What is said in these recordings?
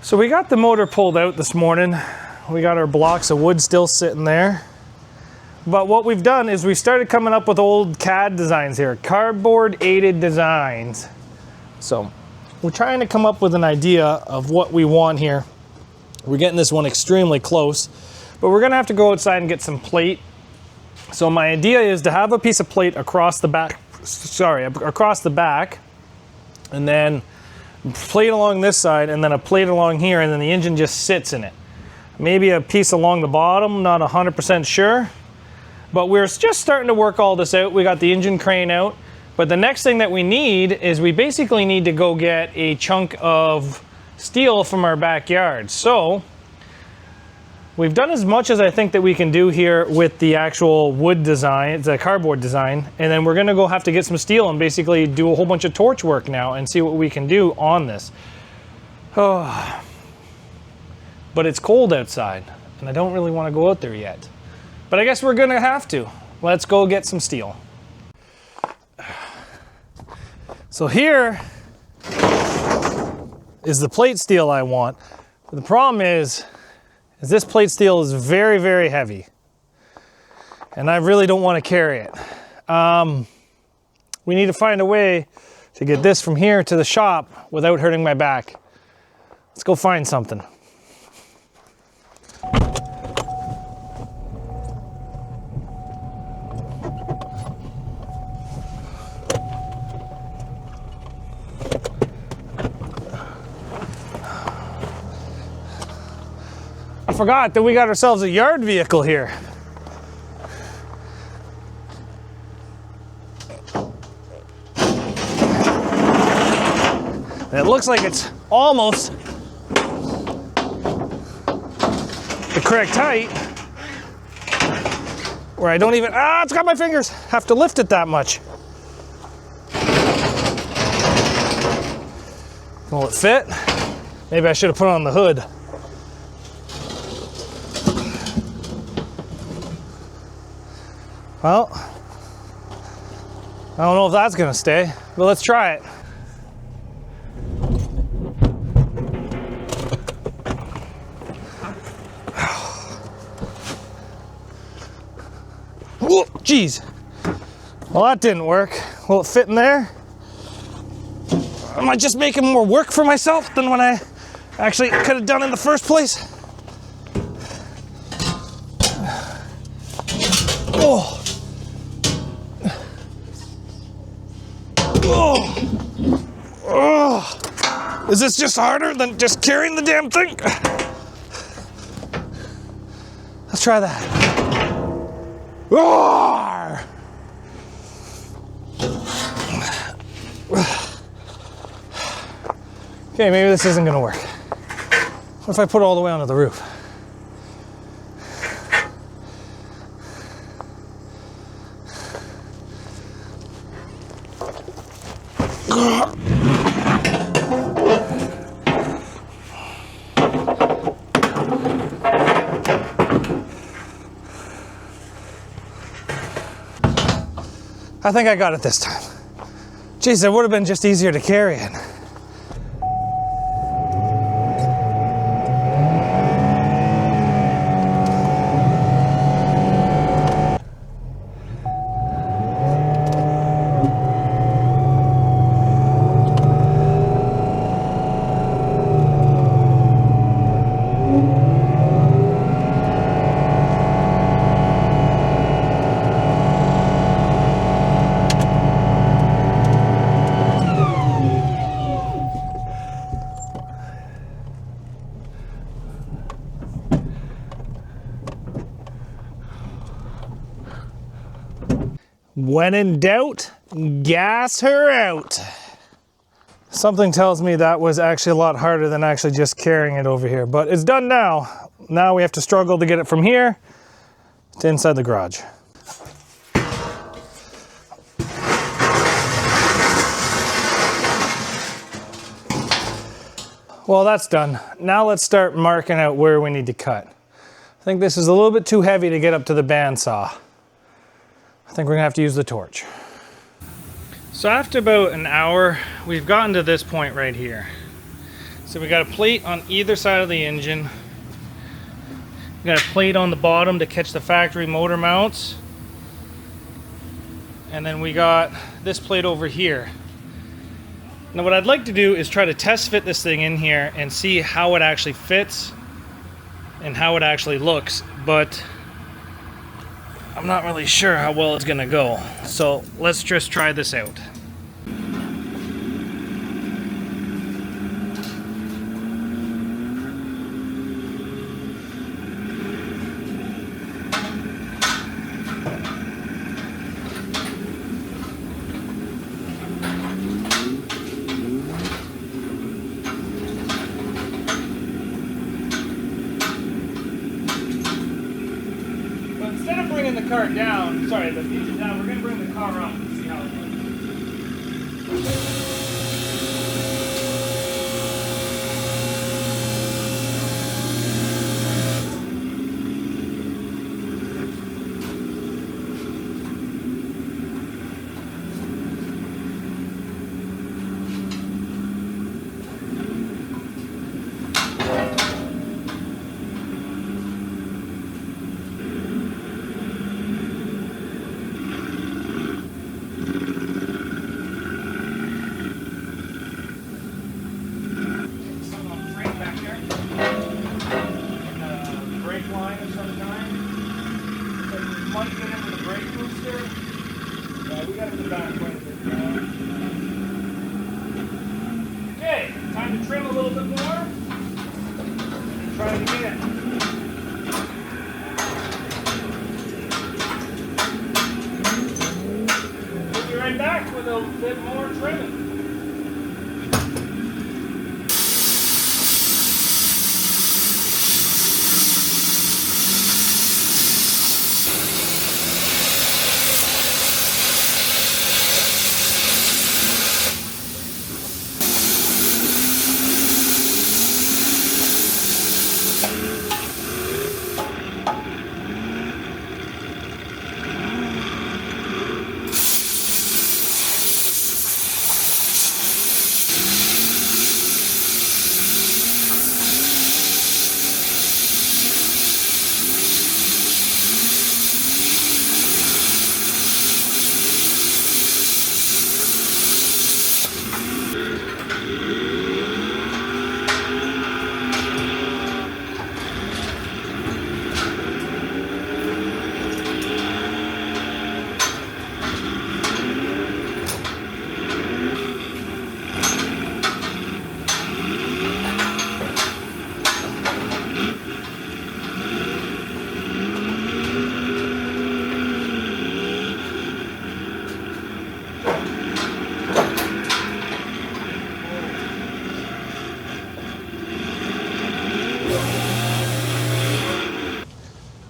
So we got the motor pulled out this morning. We got our blocks of wood still sitting there. But what we've done is we started coming up with old CAD designs here, cardboard aided designs. So we're trying to come up with an idea of what we want here. We're getting this one extremely close, but we're gonna have to go outside and get some plate. So my idea is to have a piece of plate across the back, and then plate along this side, and then a plate along here, and then the engine just sits in it. Maybe a piece along the bottom, not 100% sure. But we're just starting to work all this out. We got the engine crane out. But the next thing that we need is we basically need to go get a chunk of steel from our backyard. So we've done as much as I think that we can do here with the actual wood design, it's a cardboard design. And then we're gonna go have to get some steel and basically do a whole bunch of torch work now and see what we can do on this. Oh. But it's cold outside and I don't really wanna go out there yet. But I guess we're gonna have to. Let's go get some steel. So here is the plate steel I want. But the problem is this plate steel is very, very heavy. And I really don't want to carry it. We need to find a way to get this from here to the shop without hurting my back. Let's go find something. I forgot that we got ourselves a yard vehicle here. And it looks like it's almost the correct height, where I don't even, it's got my fingers, have to lift it that much. Will it fit? Maybe I should have put it on the hood. Well, I don't know if that's gonna stay, but let's try it. Whoa, geez. Well, that didn't work. Will it fit in there? Am I just making more work for myself than what I actually could have done in the first place? Oh. Oh. Is this just harder than just carrying the damn thing? Let's try that. Roar! Okay, maybe this isn't gonna work. What if I put it all the way onto the roof? I think I got it this time. Jeez, it would have been just easier to carry it. When in doubt, gas her out. Something tells me that was actually a lot harder than actually just carrying it over here, but it's done now. Now we have to struggle to get it from here to inside the garage. Well, that's done. Now let's start marking out where we need to cut. I think this is a little bit too heavy to get up to the bandsaw. I think we're gonna have to use the torch. So after about an hour, we've gotten to this point right here. So we got a plate on either side of the engine. We got a plate on the bottom to catch the factory motor mounts. And then we got this plate over here. Now what I'd like to do is try to test fit this thing in here and see how it actually fits and how it actually looks, but I'm not really sure how well it's gonna go. So let's just try this out. The car down, sorry, the engine down, we're going to bring the car up and see how it looks. Might get into the brake booster. Yeah, we got it in the back quite a bit now. Okay, time to trim a little bit more. And try it again. We'll be right back with a bit more trimming.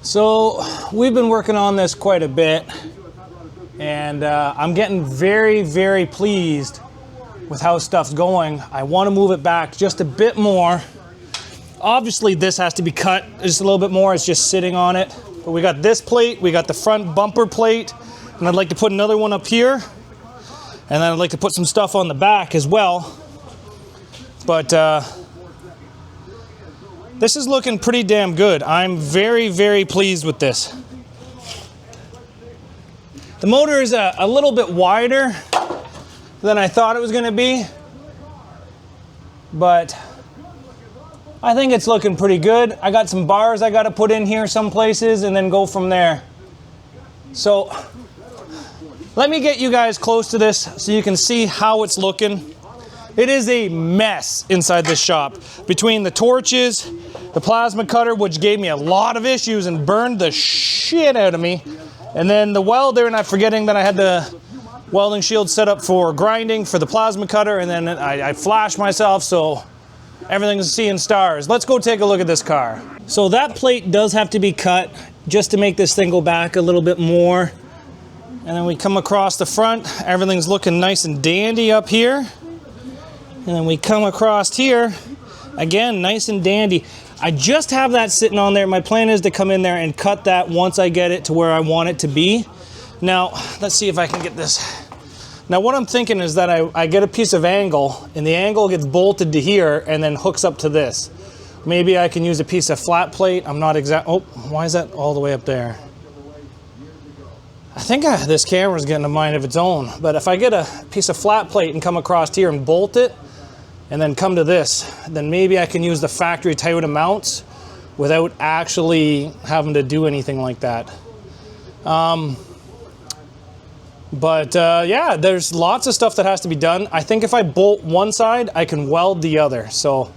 So we've been working on this quite a bit, and I'm getting very, very pleased with how stuff's going. I want to move it back just a bit more. Obviously this has to be cut just a little bit more. It's just sitting on it. But we got this plate, we got the front bumper plate, and I'd like to put another one up here. And then I'd like to put some stuff on the back as well. But this is looking pretty damn good. I'm very, very pleased with this. The motor is a little bit wider than I thought it was going to be, but I think it's looking pretty good. I got some bars I got to put in here some places and then go from there. So let me get you guys close to this so you can see how it's looking. It is a mess inside this shop. Between the torches, the plasma cutter, which gave me a lot of issues and burned the shit out of me, and then the welder, and I'm forgetting that I had the welding shield set up for grinding for the plasma cutter, and then I flashed myself, so everything's seeing stars. Let's go take a look at this car. So that plate does have to be cut just to make this thing go back a little bit more. And then we come across the front, everything's looking nice and dandy up here. And then we come across here, again, nice and dandy. I just have that sitting on there. My plan is to come in there and cut that once I get it to where I want it to be. Now, let's see if I can get this Now what I'm thinking is that I get a piece of angle, and the angle gets bolted to here and then hooks up to this. Maybe I can use a piece of flat plate. I'm not exact. Oh, why is that all the way up there? I think this camera's getting a mind of its own. But if I get a piece of flat plate and come across here and bolt it, and then come to this, then maybe I can use the factory Toyota mounts without actually having to do anything like that. Yeah, there's lots of stuff that has to be done. I think if I bolt one side, I can weld the other. So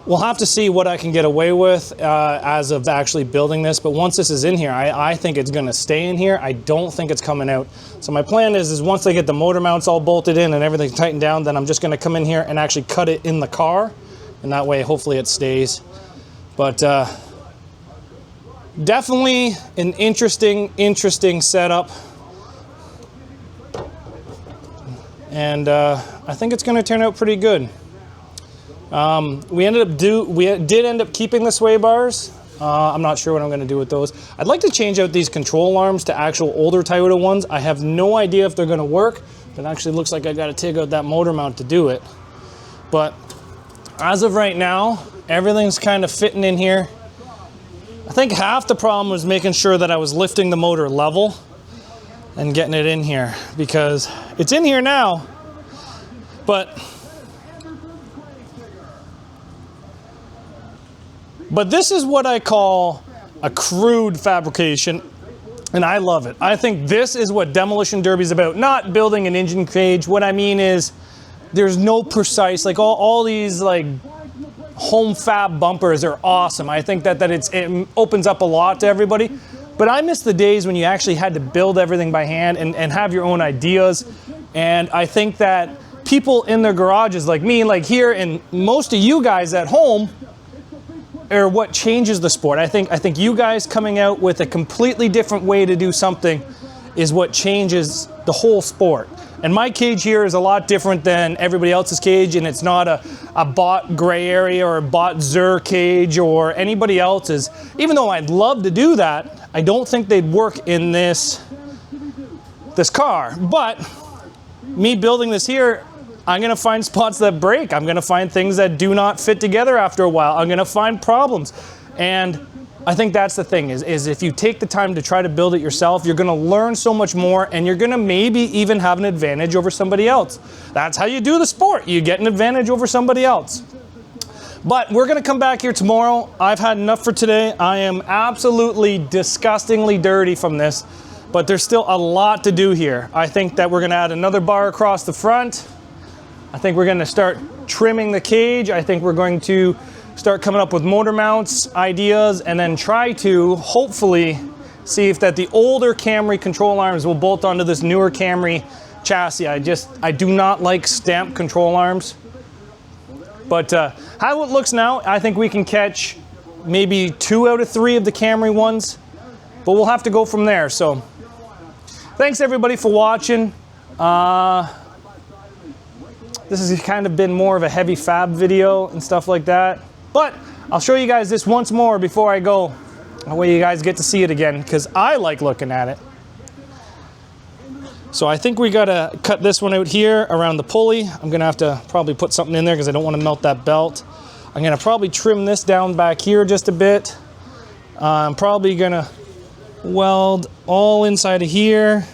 we'll have to see what I can get away with as of actually building this. But once this is in here, I think it's going to stay in here. I don't think it's coming out. So my plan is once I get the motor mounts all bolted in and everything tightened down, then I'm just going to come in here and actually cut it in the car. And that way, hopefully it stays. But definitely an interesting setup. And I think it's going to turn out pretty good. We did end up keeping the sway bars. I'm not sure what I'm going to do with those. I'd like to change out these control arms to actual older Toyota ones. I have no idea if they're going to work. It actually looks like I got to take out that motor mount to do it. But as of right now, everything's kind of fitting in here. I think half the problem was making sure that I was lifting the motor level and getting it in here, because it's in here now, but this is what I call a crude fabrication, and I love it. I think this is what Demolition Derby is about, not building an engine cage. What I mean is there's no precise, like all these like home fab bumpers are awesome. I think that it opens up a lot to everybody. But I miss the days when you actually had to build everything by hand and have your own ideas. And I think that people in their garages like me, like here, and most of you guys at home are what changes the sport. I think you guys coming out with a completely different way to do something is what changes the whole sport. And my cage here is a lot different than everybody else's cage, and it's not a bought gray area or a bought Zur cage or anybody else's. Even though I'd love to do that, I don't think they'd work in this car. But me building this here, I'm gonna find spots that break. I'm gonna find things that do not fit together after a while. I'm gonna find problems. And I think that's the thing, is if you take the time to try to build it yourself, you're gonna learn so much more, and you're gonna maybe even have an advantage over somebody else. That's how you do the sport. You get an advantage over somebody else. But we're gonna come back here tomorrow. I've had enough for today. I am absolutely disgustingly dirty from this, but there's still a lot to do here. I think that we're gonna add another bar across the front. I think we're gonna start trimming the cage. I think we're going to start coming up with motor mounts, ideas, and then try to hopefully see if that the older Camry control arms will bolt onto this newer Camry chassis. I do not like stamped control arms. But how it looks now, I think we can catch maybe 2 out of 3 of the Camry ones, but we'll have to go from there. So thanks everybody for watching. This has kind of been more of a heavy fab video and stuff like that. But I'll show you guys this once more before I go. That way you guys get to see it again, because I like looking at it. So I think we gotta cut this one out here around the pulley. I'm gonna have to probably put something in there because I don't want to melt that belt. I'm gonna probably trim this down back here just a bit. I'm probably gonna weld all inside of here.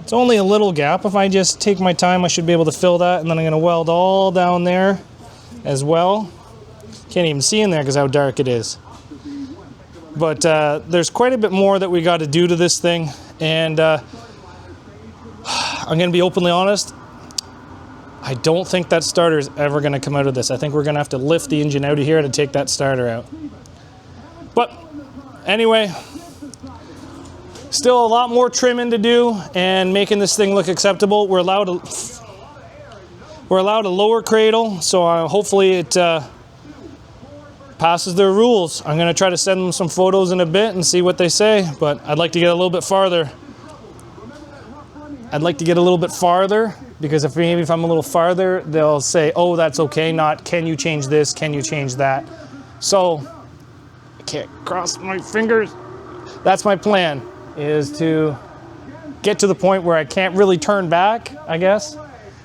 It's only a little gap. If I just take my time, I should be able to fill that, and then I'm gonna weld all down there as well. Can't even see in there because how dark it is. But there's quite a bit more that we got to do to this thing, and I'm going to be openly honest, I don't think that starter is ever going to come out of this. I think we're going to have to lift the engine out of here to take that starter out. But anyway, still a lot more trimming to do and making this thing look acceptable. We're allowed a lower cradle, so hopefully it passes their rules. I'm going to try to send them some photos in a bit and see what they say, but I'd like to get a little bit farther. Because if I'm a little farther, they'll say, oh, that's okay, not can you change this, can you change that. So I can't cross my fingers. That's my plan, is to get to the point where I can't really turn back, I guess.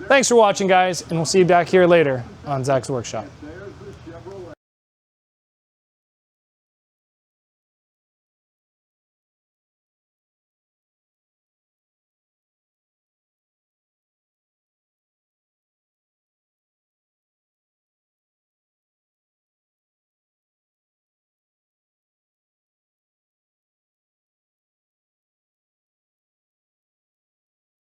Thanks for watching, guys, and we'll see you back here later on Zach's Workshop.